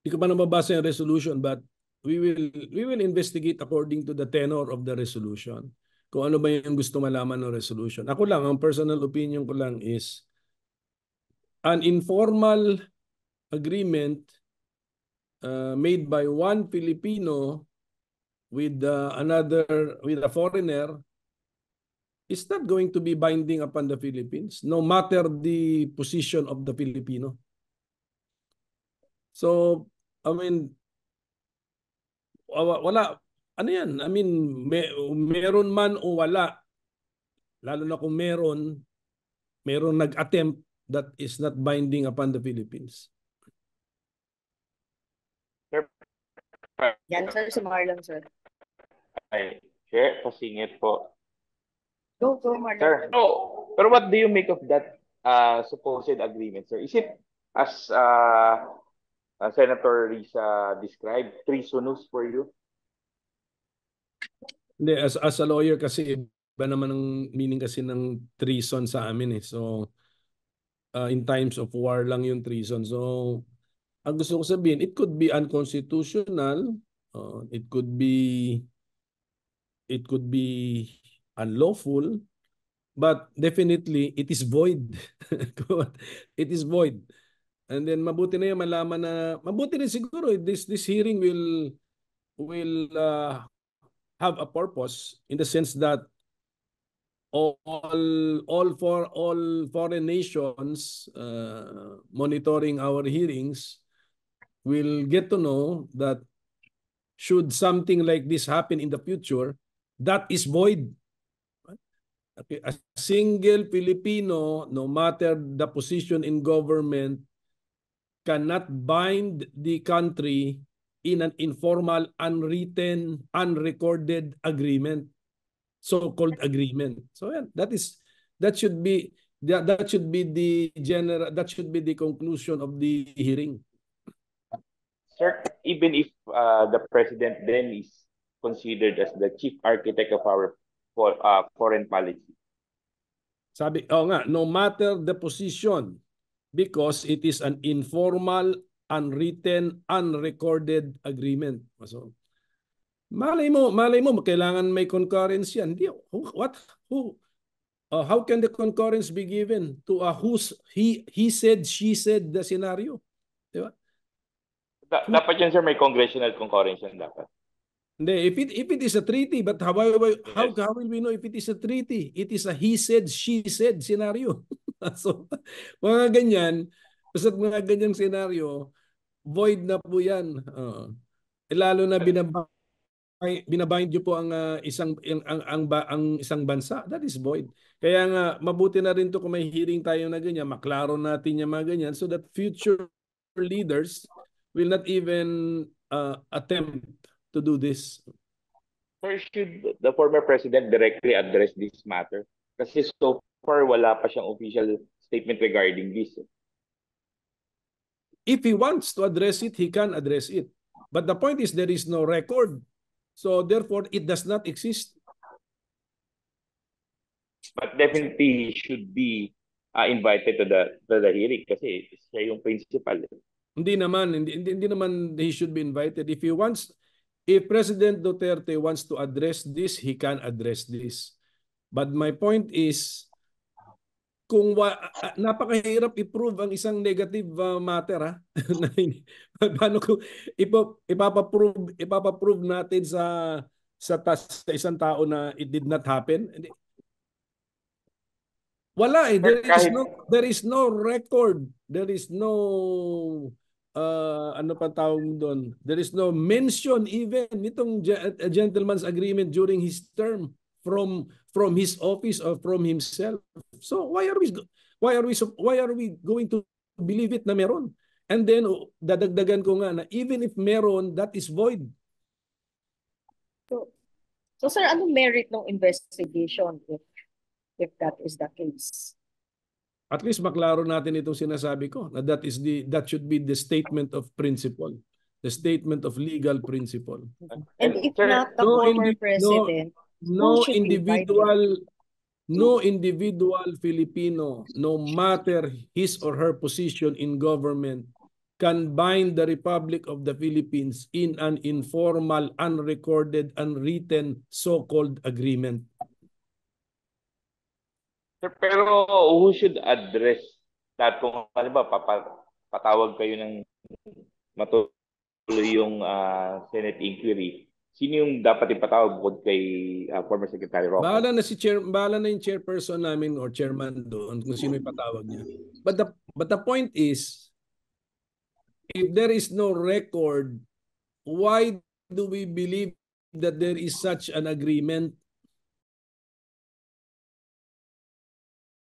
Hindi ko pa nababasa yung resolution, but we will investigate according to the tenor of the resolution. Kung ano ba yung gusto malaman ng resolution. Ako lang, ang personal opinion ko lang is an informal agreement made by one Filipino with with a foreigner is not going to be binding upon the Philippines, no matter the position of the Filipino. So, I mean, wala, ano yan? I mean, meron man o wala, lalo na kung meron nag-attempt that is not binding upon the Philippines. Sir, Yan, sir, si Marlon, sir. ay, share, pasingit po. Go, Marlon. Sir, pero what do you make of that supposed agreement, sir? Is it, as Senator Risa described, treasonous for you? Hindi, as a lawyer kasi, iba naman ang meaning kasi ng treason sa amin eh. So, in times of war lang yung treason. So, ang gusto ko sabihin, it could be unconstitutional, it could be unlawful, but definitely it is void. It is void. And then mabuti na yung malaman na, mabuti rin siguro this hearing will have a purpose in the sense that all foreign nations monitoring our hearings will get to know that should something like this happen in the future, that is void. Okay. A single Filipino, no matter the position in government, cannot bind the country in an informal, unwritten, unrecorded agreement, so-called agreement. So yeah, that should be the conclusion of the hearing. Sir, even if the president then is considered as the chief architect of our foreign policy. Sabi, no matter the position, because it is an informal, unwritten, unrecorded agreement. So, malay mo, kailangan may concurrence yan. How can the concurrence be given to a he said, she said the scenario? Diba? Dapat yan, sir, may congressional concurrence yan dapat. Hindi, if it is a treaty, but how will we know if it is a treaty? It is a he said, she said scenario. So, mga ganyan, basta mga ganyang scenario, void na po yan. Lalo na binabind nyo po ang isang bansa, that is void. Kaya nga, mabuti na rin to kung may hearing tayo na ganyan, maklaro natin yung mga ganyan so that future leaders will not even attempt to do this. Sir, should the former president directly address this matter? Kasi so far, wala pa siyang official statement regarding this. If he wants to address it, he can address it. But the point is there is no record. So therefore, it does not exist. But definitely should be invited to the hearing kasi siya yung principal. Hindi naman he should be invited. If President Duterte wants to address this, he can address this. But my point is, kung napakahirap i-prove ang isang negative matter, paano kung ipapaprove natin sa isang tao na it did not happen? Wala eh. There is no record. There is no ano pa tawag doon? There is no mention even nitong gentleman's agreement during his term from his office or from himself. So why are we going to believe it na meron? And then dadagdagan ko nga na even if meron, that is void. So sir, anong merit ng investigation if that is the case? At least maklaro natin itong sinasabi ko na that should be the statement of principle, the statement of legal principle. And if not the former president, no individual Filipino, no matter his or her position in government, can bind the Republic of the Philippines in an informal, unrecorded, unwritten so-called agreement. Sir, pero who should address that? Kung halimbawa, patawag kayo ng matuloy yung Senate inquiry, sino yung dapat ipatawag bukod kay former Secretary Roque? Bahala na yung chairperson namin or chairman doon kung sino ipatawag niya. But the point is, if there is no record, why do we believe that there is such an agreement?